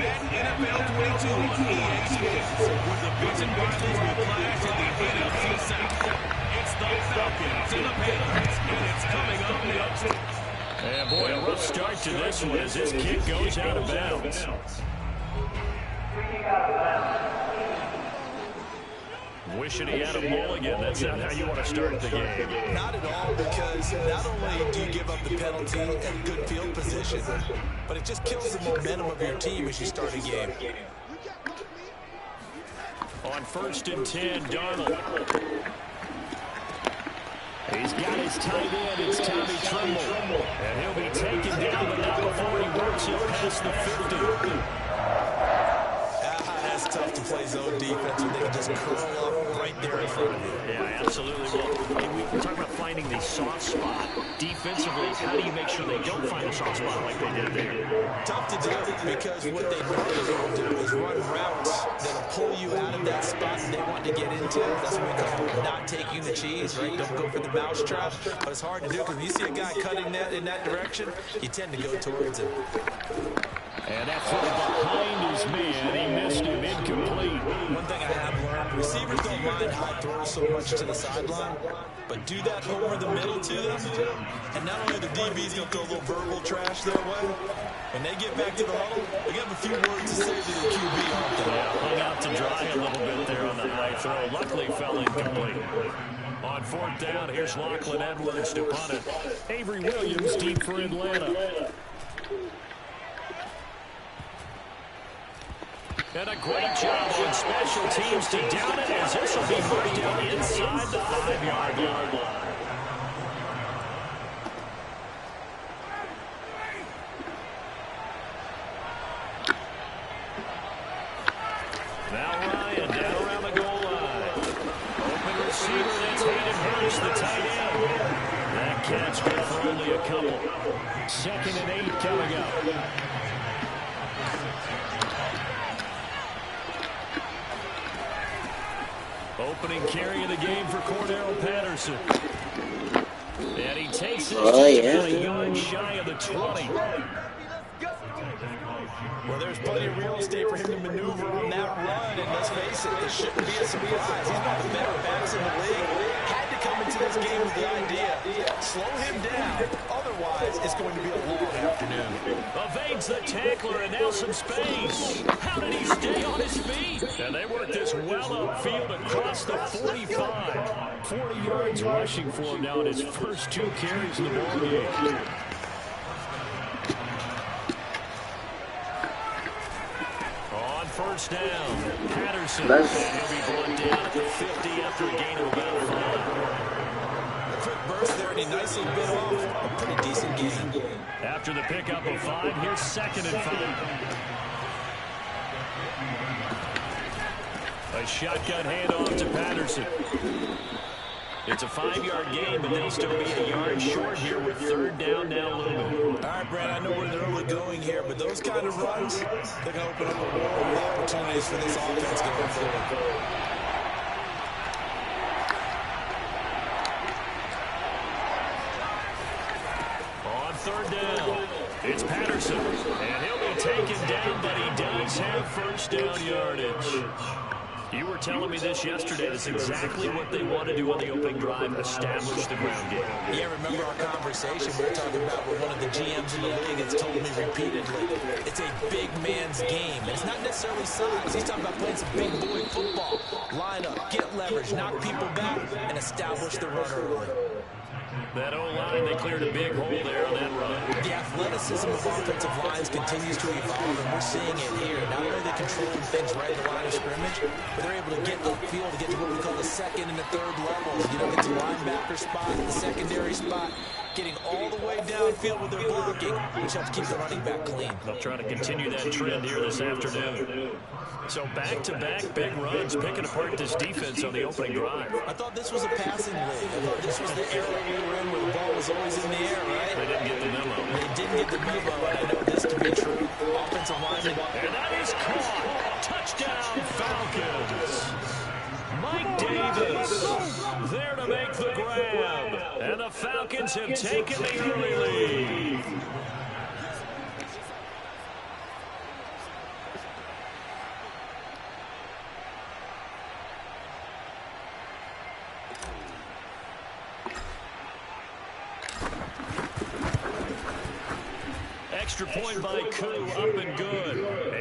Madden NFL 22 on EA Sports, where the division rivals will clash in the NFC South. It's the Falcons and the Panthers, and it's coming up next. And boy, a rough start to this one as this kick goes out of bounds. Wishing he had a mulligan. That's not how you want to start the game. Not at all, because not only do you give up the penalty and good field position, but it just kills the momentum of your team as you start a game. On 1st and 10, Darnold. He's got his tight end. It's Tommy Tremble. And he'll be taken down now before he works it past the 50. That's tough to play zone defense when they can just curl up right there in front of you. Yeah, absolutely. Well, we're talking about finding the soft spot. Defensively, how do you make sure they don't find a soft spot like they did there? Tough to do, because what they normally will do is run routes that'll pull you out of that spot they want to get into. That's what we call not taking the cheese, right? Don't go for the mousetrap. But it's hard to do, because when you see a guy cutting that in that direction, you tend to go towards it. And that throw behind his man. He missed him. Incomplete. One thing I have learned, receivers don't mind high throws so much to the sideline, but do that over the middle to them, and not only the DB's going to throw a little verbal trash their way, when they get back to the huddle, they have a few words to say to the QB, aren't they? Yeah, hung out to dry a little bit there on the high throw. Luckily fell incomplete. On 4th down, here's Lachlan Edwards to punt it. Avery Williams deep for Atlanta. And a great job on special teams to down it, as this will be marked down inside the 5-yard line. Now Ryan down around the goal line. Open receiver, that's Hayden Hurst, the tight end. That catch good for only a couple. 2nd and 8 coming up. Opening carry of the game for Cordero Patterson. And he takes it a yard shy of the 20. Well, there's plenty of real estate for him to maneuver on that run, and let's face it, this shouldn't be a surprise. He's one of the better backs in the league. Had to come into into this game with the idea, slow him down, otherwise it's going to be a long afternoon. Evades the tackler, and now some space. How did he stay on his feet? And they work this well upfield across the 45. 40 yards rushing for him now in his first 2 carries in the ballgame. On first down, Patterson. And he'll be brought down at the 50 after a gain of about 5. Quick burst there, and he nicely bit off a pretty decent gain. After the pickup of 5, here's 2nd and 5. A shotgun handoff to Patterson. It's a 5-yard gain, but they'll still be a yard short here with 3rd down now looming. All right, Brad, I know we're early going here, but those kind of runs, they're going to open up a world of opportunities for this offense going forward. On 3rd down, it's Patterson, and he'll be taken down, but he does have first down yardage. You were telling me this yesterday. That's exactly what they want to do on the opening drive, establish the ground game. Yeah, remember our conversation we were talking about with one of the GMs in the league that's told me repeatedly, it's a big man's game. It's not necessarily size. He's talking about playing some big boy football. Line up, get leverage, knock people back, and establish the run early. That O-line, they cleared a big hole there on that run. The athleticism of offensive lines continues to evolve, and we're seeing it here. Not only are they controlling things right at the line of scrimmage, but they're able to get upfield to get to what we call the 2nd and the 3rd levels. You know, get to linebacker spot, the secondary spot, getting all the way downfield with their blocking, which helps keep the running back clean. They'll try to continue that trend here this afternoon. So back-to-back big runs, picking apart this defense on the opening drive. I thought this was a passing league. I thought this was the era we were in where the ball was always in the air, right? They didn't get the memo. They didn't get the memo, and I know this to be true. Offensive lineman. And that is caught. Touchdown, Falcons. Mike Davis there to make the grab. And the Falcons have taken the early lead. Extra point by Koo, up and good.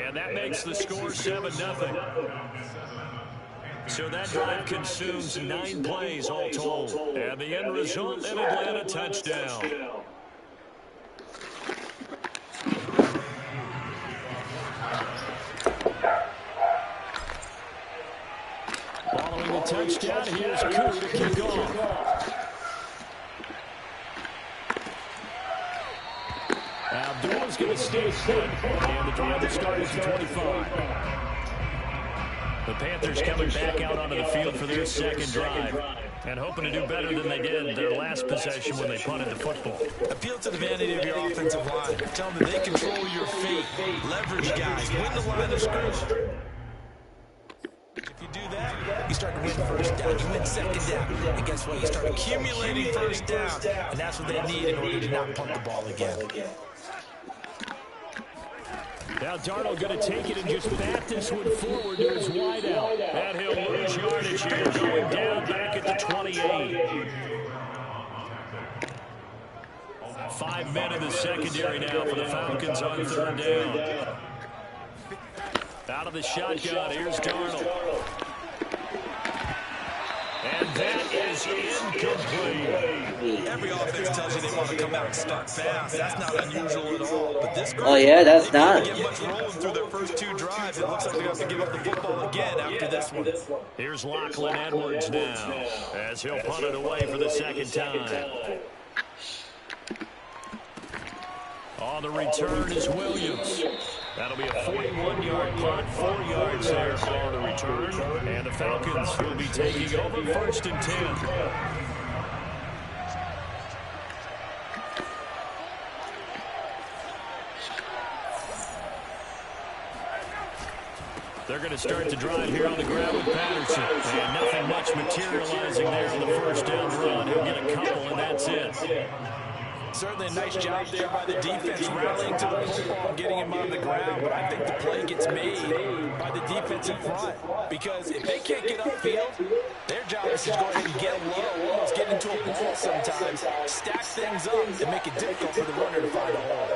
And that makes the score 7-0. So that drive consumes 9 plays all told. And the end result, an Atlanta touchdown. Following the touchdown, here's Koo to kick off. Abdul's going to stay put, and the drive will start at the 25. The Panthers coming back out onto the field for their 2nd drive and hoping to do better than they did their last possession when they punted the football. Appeal to the vanity of your offensive line. Tell them that they control your feet. Leverage guys. Win the line of scrimmage. If you do that, you start to win first down. You win 2nd down. And guess what? You start accumulating first down. And that's what they need in order to not punt the ball again. Now Darnold going to take it and just bat this one forward to his wideout. And he'll lose yardage here, going down back at the 28. 5 men in the secondary now for the Falcons on 3rd down. Out of the shotgun, here's Darnold. And that is incomplete. Every offense tells you they want to come out and start fast. That's not unusual at all. But this group, that's not. They get much rolling through their first 2 drives. It looks like they're going to have to give up the football again after this one. Here's Lachlan Edwards now as he'll punt it away for the 2nd time. On the return is Williams. That'll be a 41-yard punt, 4 yards there on the return. And the Falcons will be taking over 1st and 10. They're going to start the drive here on the ground with Patterson. And nothing much materializing there on the 1st down run. He'll get a couple, and that's it. Certainly a nice job there by the defense rallying to the football, getting him on the ground. But I think the play gets made by the defensive front because if they can't get upfield, their job is to go ahead and get low, almost get into a ball sometimes, stack things up, and make it difficult for the runner to find a hole.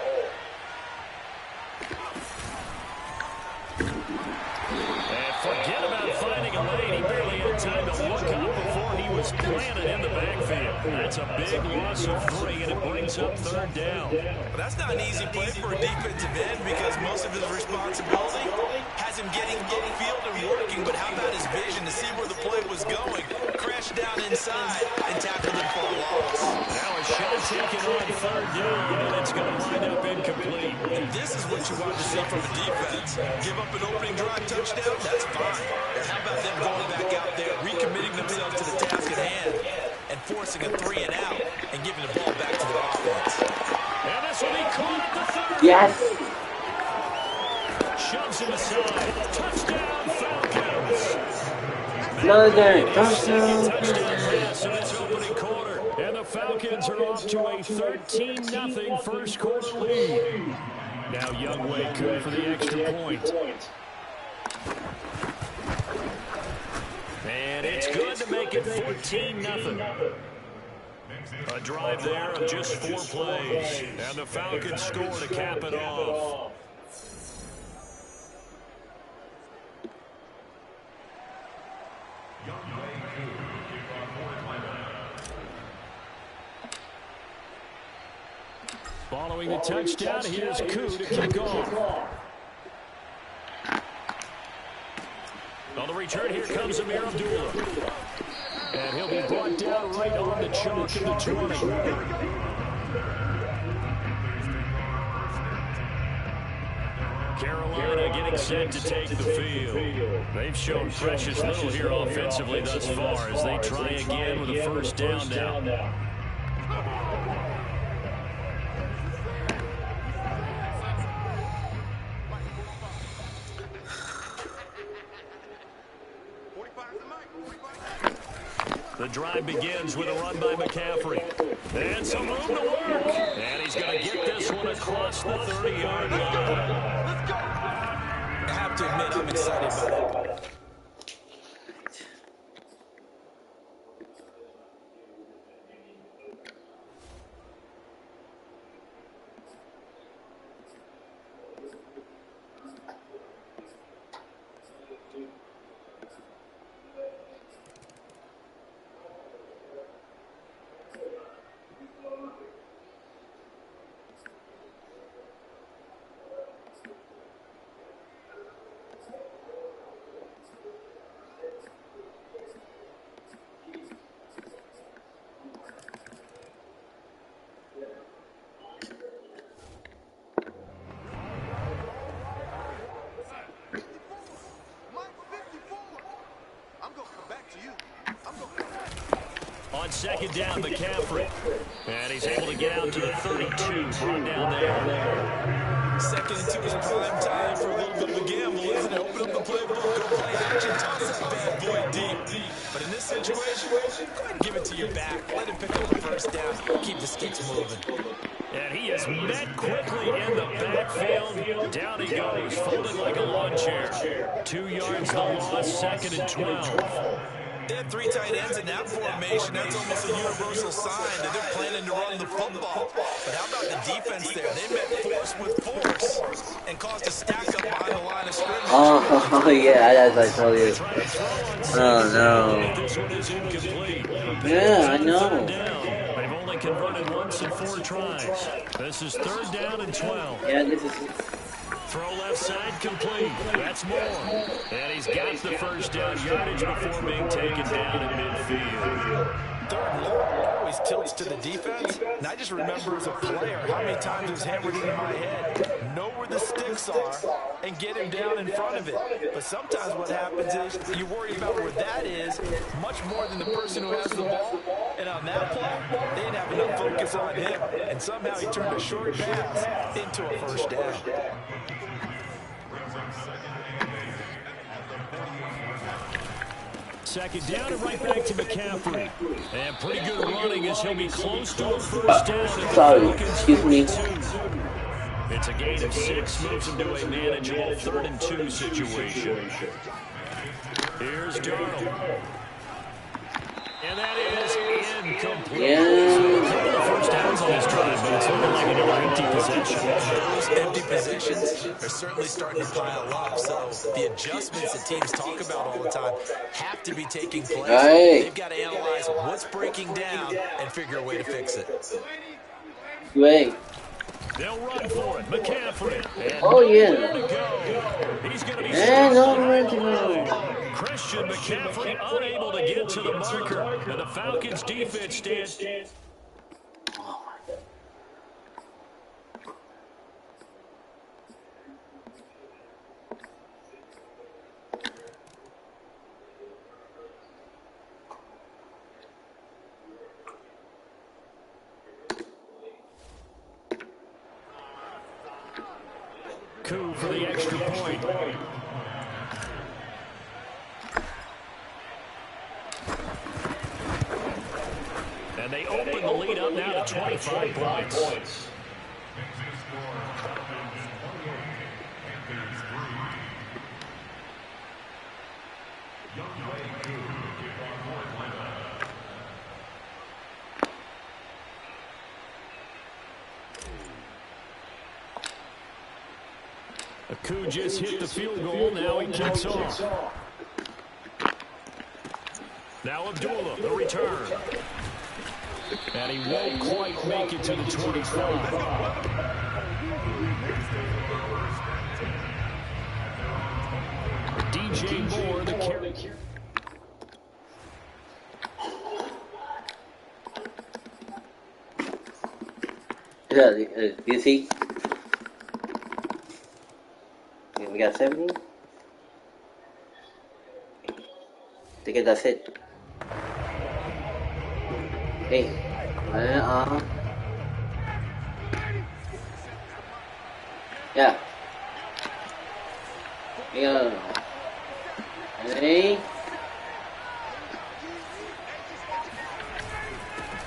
And forget about finding a lane. He barely had time to look up before he was planted in the backfield. That's a big loss of 3, and it brings up 3rd down. Well, that's not an easy play for a defensive end because most of his responsibility has him getting upfield and working, but how about his vision to see where the play was going? Crashed down inside and tackled him for a loss. Now a shot taken on 3rd down, and it's going to wind up incomplete. And this is what you want to see from a defense. Give up an opening drive touchdown, that's fine. But how about them going back out there, recommitting themselves to the task at hand, and forcing a 3 and out, and giving the ball back to their offense. And this will be caught at the 30. Yes. Shoves him aside. Touchdown, Falcons. Another touchdown. Touchdown pass in its opening quarter. And the Falcons are off to a 13-0 first quarter lead. Now Youngway good for the extra point. And it's good to make it 14-0. A drive there of just 4 plays. And the Falcons score to cap it off. Following the touchdown, here's Koo to kick off. On the return, here comes Amir Abdullah. And he'll be brought down right on the chalk in the 20. Carolina getting set to take the field. They've shown precious little here offensively thus far as they try again with a first down now. The drive begins with a run by McCaffrey. And some room to work. And he's going to get this one across the 30-yard line. I have to admit, I'm excited about it. On second down, McCaffrey. And he's able to get out to the 32. Brought down there. Second and 2 is prime time for a little bit of a gamble, isn't it? Open up the playbook, go play action, toss that bad boy deep. But in this situation, go ahead and give it to your back. Let him pick up the first down. Keep the sticks moving. And he is met quickly in the backfield. Down he goes, folded like a lawn chair. 2 yards the loss, second and 12. They have 3 tight ends in that formation. That's almost a universal sign that they're planning to run the football. But how about the defense there? They met force with force and caused a stack up behind the line of scrimmage. Oh, yeah, as I told you. Oh, no. This one is incomplete. Yeah, I know. They've only converted once in 4 tries. This is 3rd down and 12. Yeah, this is... Throw left side complete. That's more. And he's got the first down yardage before being taken down in midfield. 3rd and long always tilts to the defense. And I just remember as a player how many times it was hammered into my head. Know where the sticks are and get him down in front of it. But sometimes what happens is you worry about where that is much more than the person who has the ball. And on that play, they didn't have enough focus on him. And somehow he turned a short pass into a first down. second down and right back to McCaffrey. And pretty good running as he'll be close to a first down at the Falcons 42. It's a gain of 6, moves him to a manageable 3rd and 2 situation. Here's Darnold. And that is incomplete. A couple of first downs on this drive, but it's looking like another empty possession. Those empty possessions are certainly starting to pile up. So the adjustments that teams talk about all the time have to be taking place. They've got to analyze what's breaking down and figure a way to fix it. Wait. They'll run for it. McCaffrey. Oh, yeah. He's going to be Christian McCaffrey unable to get to the marker. And the Falcons defense stands. Coup for the extra point. And they open the lead up now to 25 points. Coup just hit the field goal. Now he kicks off. Now Abdullah, the return. And he won't quite make it to the 25. DJ Moore, the carry. Yeah, you see? We got 70. I think that's it. Hey. Yeah. Yeah. Hey.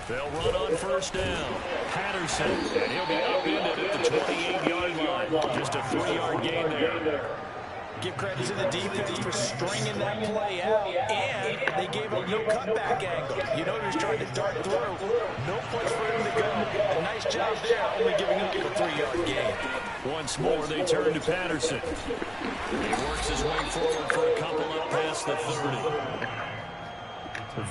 They'll run on first down. Patterson, and he'll be upended at the 28-yard line. Just a 3-yard gain there. Give credit to the defense for stringing that play out, and they gave up no cutback angle. You know he was trying to dart through. No place for him to go. A nice job there, only giving up a 3-yard gain. Once more, they turn to Patterson. He works his way forward for a couple up past the 30.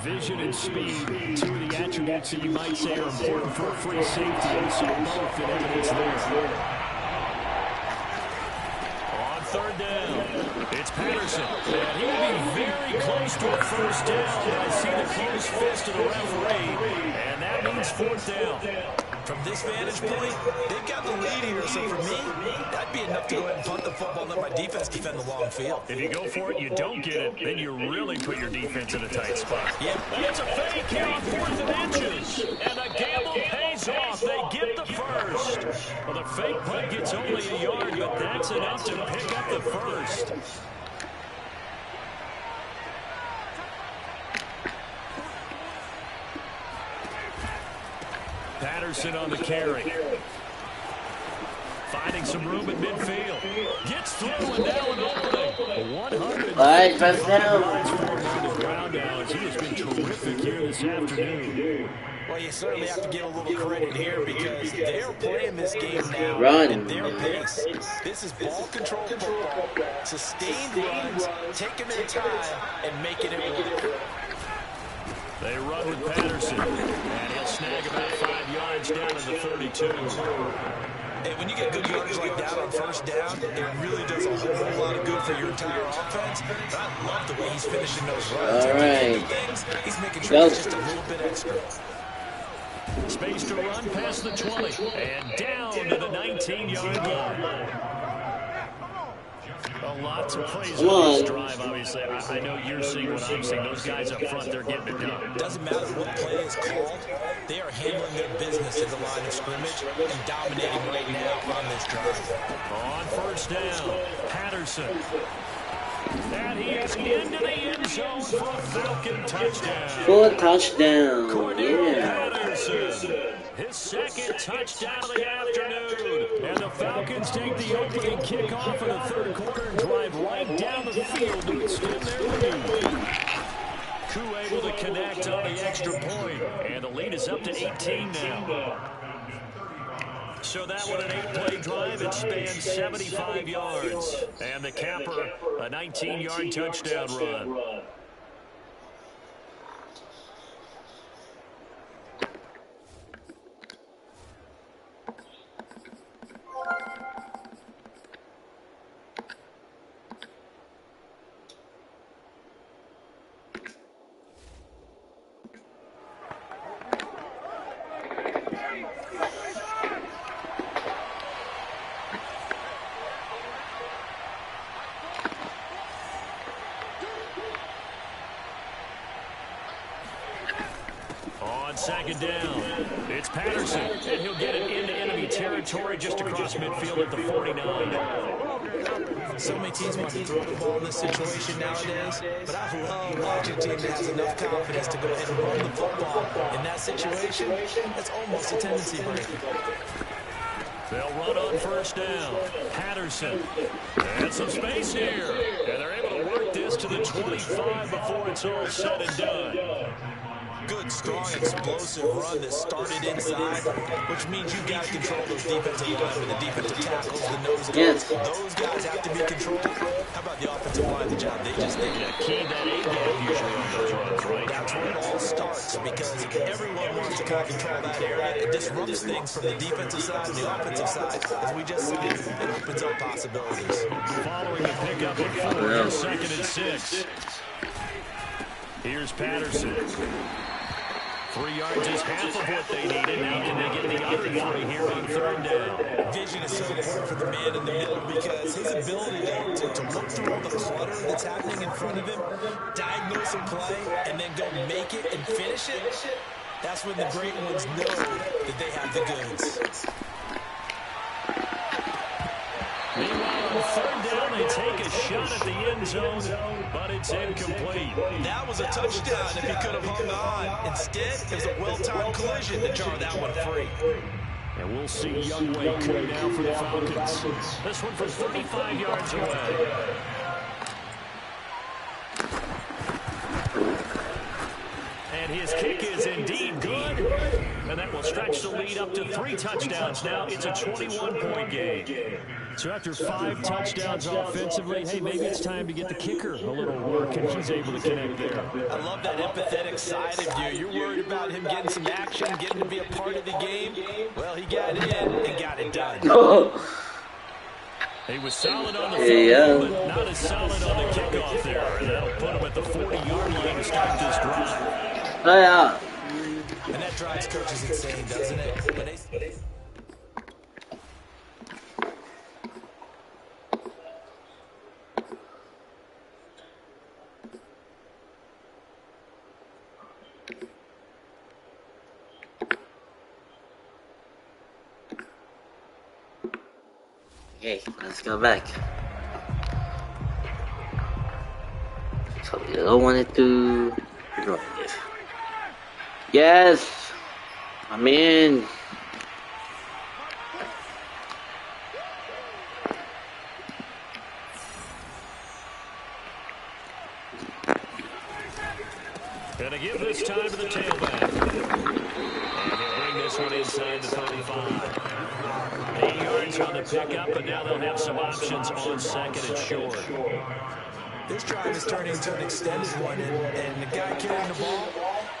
Vision and speed, two of the attributes that you might say are important for a free safety, and so both in evidence there. On third down, it's Patterson, and he will be very close to a first down. I see the close fist of the referee, and that means fourth down. From this vantage point, they've got the lead here, so for me, that'd be enough to go ahead and punt the football and let my defense defend the long field. If you go for it, you don't get it, then you really put your defense in a tight spot. Yep. It's a fake here on 4th and inches, and the gamble pays off. They get the first. Well, the fake punt gets only a yard, but that's enough to pick up the first. Patterson on the carry. Finding some room in midfield. Gets through and now an opening. 100 yards for him on the ground now as he has been terrific here this afternoon. Well, you certainly have to give a little credit here because they're playing this game now at their pace. This is ball control football. Sustained runs, taking their time, and making it work. They run with Patterson, and he'll snag about 5 yards down in the 32. And when you get good yards like that on first down, it really does a whole lot of good for your entire offense. But I love the way he's finishing those runs. All right. He's making sure he's just a little bit extra. Space to run past the 20, and down to the 19-yard line. A lot to praise on this drive, obviously. I know you're seeing what I'm seeing. Those guys up front, they're getting it done. Doesn't matter what play is called. They are handling their business at the line of scrimmage and dominating right now on this drive. On first down, Patterson. And he is into the end zone for a Falcon touchdown. For a touchdown. Cordero Yeah. Patterson. His second touchdown of the afternoon. And the Falcons take the opening kickoff of the third quarter and drive right down the field to extend their lead. Koo able to connect on the extra point. And the lead is up to 18 now. So that one, an 8-play drive. It spans 75 yards. And the capper, a 19-yard touchdown run. Second down. It's Patterson, and he'll get it into enemy territory just across midfield at the 49. So many teams want to throw the ball in this situation nowadays, but I love watching a team that has enough confidence to go ahead and run the football. In that situation, it's almost a tendency break. They'll run on first down. Patterson. And some space here. And they're able to work this to the 25 before it's all said and done. Good, strong, explosive run that started inside, which means you've got to control those defensive linemen, the defensive tackles, the nose guards. Those guys have to be controlled. How about the offensive line, the job they just did? Yeah, key that A-gap usually on those runs, right? That's where it all starts, because everyone wants to kind of control that area. It disrupts things from the defensive side and the offensive side. As we just said, it opens up possibilities. Following the pickup at 4, second and 6. Here's Patterson. 3 yards is half of what they needed. Now can they get the other 3 here on third down? Vision is so important for the man in the middle, because his ability to look through all the clutter that's happening in front of him, diagnose a play, and then go make it and finish it, that's when the great ones know that they have the goods. Meanwhile, on third down, they take a shot at the end zone, but it's incomplete. That was a touchdown if he could have hung on. Instead, it was a well-timed collision to jar that one free. And we'll see Youngway Koo now for the Falcons. This one from 35 yards away. And his kick is indeed good. And that will stretch the lead up to 3 touchdowns. Now it's a 21-point game. So after 5 touchdowns offensively, hey, maybe it's time to get the kicker a little work, and he's able to connect there. I love that empathetic side of you. You're worried about him getting some action, getting to be a part of the game. Well, he got it in and got it done. He was solid on the field, but not as solid on the kickoff there. And that'll put him at the 40-yard line to start this drive. Oh, yeah. And that drives coaches insane, doesn't it? When they... Okay, let's go back. So we don't want it to drive. Yes, I'm in. Gonna give this time to the tailback. And he'll bring this one inside the 35. 8 yards on the pickup, but now they'll have some options on second and short. This drive is turning into an extended one, and the guy carrying the ball,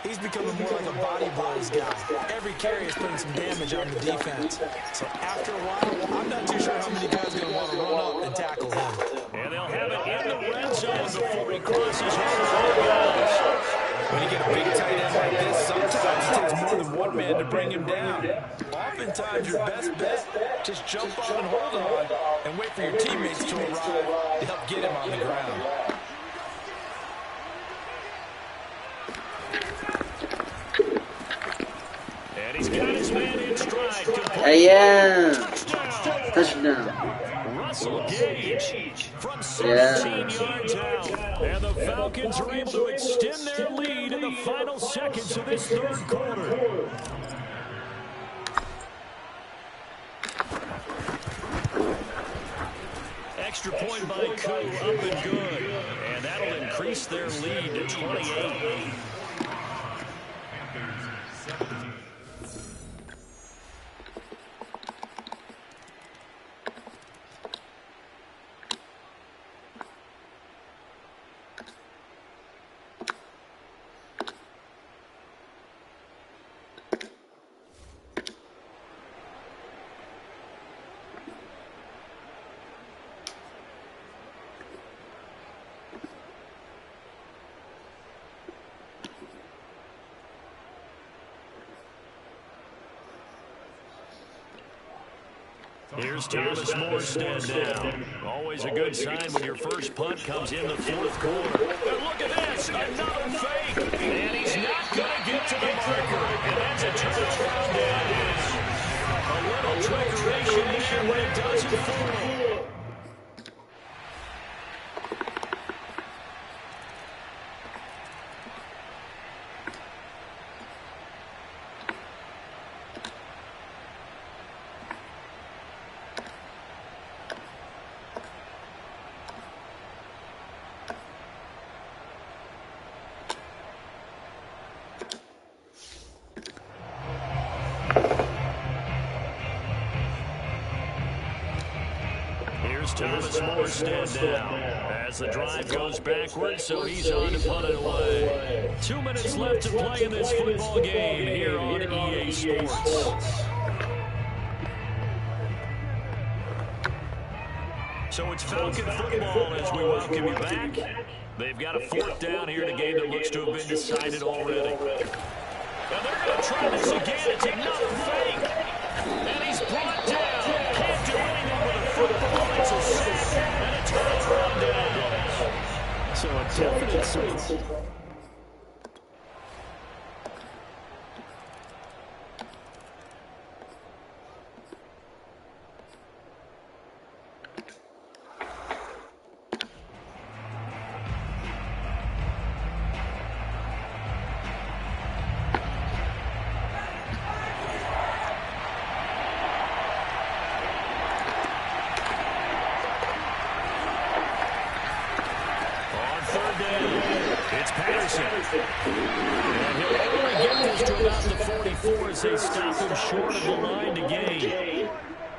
he's becoming more like a body blows guy. Every carry is putting some damage on the defense. So after a while, I'm not too sure how many guys are going to want to run up and tackle him. And they'll have it in the red zone before he crosses over. When you get a big tight end like this, sometimes it takes more than one man to bring him down. Oftentimes, your best bet, just jump on and hold on and wait for your teammates to arrive to help get him on the ground. And he's got his man in stride. Yeah. Touchdown. Russell Gage from 17 yards out. And the Falcons are able to extend their lead in the final seconds of this third quarter. Extra point by Koo, up and good. And that'll increase their lead to 28. Here's Thomas Morstead down. Always a good sign when your first punt comes in the fourth quarter. And look at this, another fake. And he's not going to get to the marker. And that's a touchdown dance. A little trickeration there when it doesn't fall. Thomas Morstead down as the drive goes backwards, so he's on to punt it away. 2 minutes left to play in this football game here on EA Sports. So it's Falcon football as we welcome you back. They've got a fourth down here in a game that looks to have been decided already. Now they're going to try this again. It's another fake. And he's brought down. Can't do anything with a football. It's a sack. And a touchdown down. So a definite swing. And he'll only get this to about the 44 as they stop him short of the line to gain.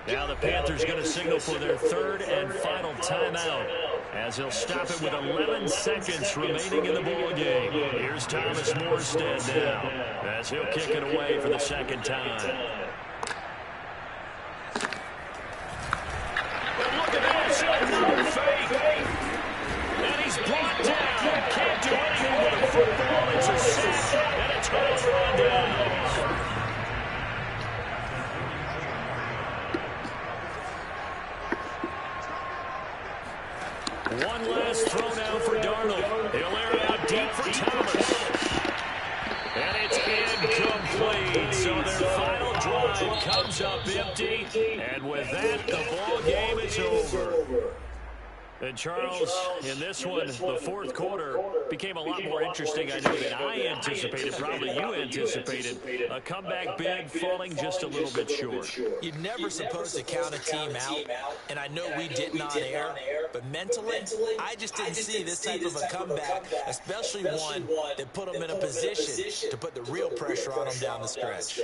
Now the Panthers going to signal for their third and final timeout as he'll stop it with 11 seconds remaining in the ball game. Here's Thomas Morstead now as he'll kick it away for the second time. And look at this, another fake. And he's brought down. Can't do anything with a football. It's a sack. And a touchdown down. One last throw now for Darnold. He'll air it out deep for Thomas. And it's incomplete. So their final drive comes up empty. And with that, the ball game is over. And Charles, in this one, the fourth quarter became a lot more interesting, I know, than I anticipated, probably you anticipated. A comeback bid falling just a little bit short. You're never supposed to count a team out, and I know we didn't on air, but mentally, I just didn't see this type of a comeback, especially one that put them in a position to put the real pressure on them down the stretch.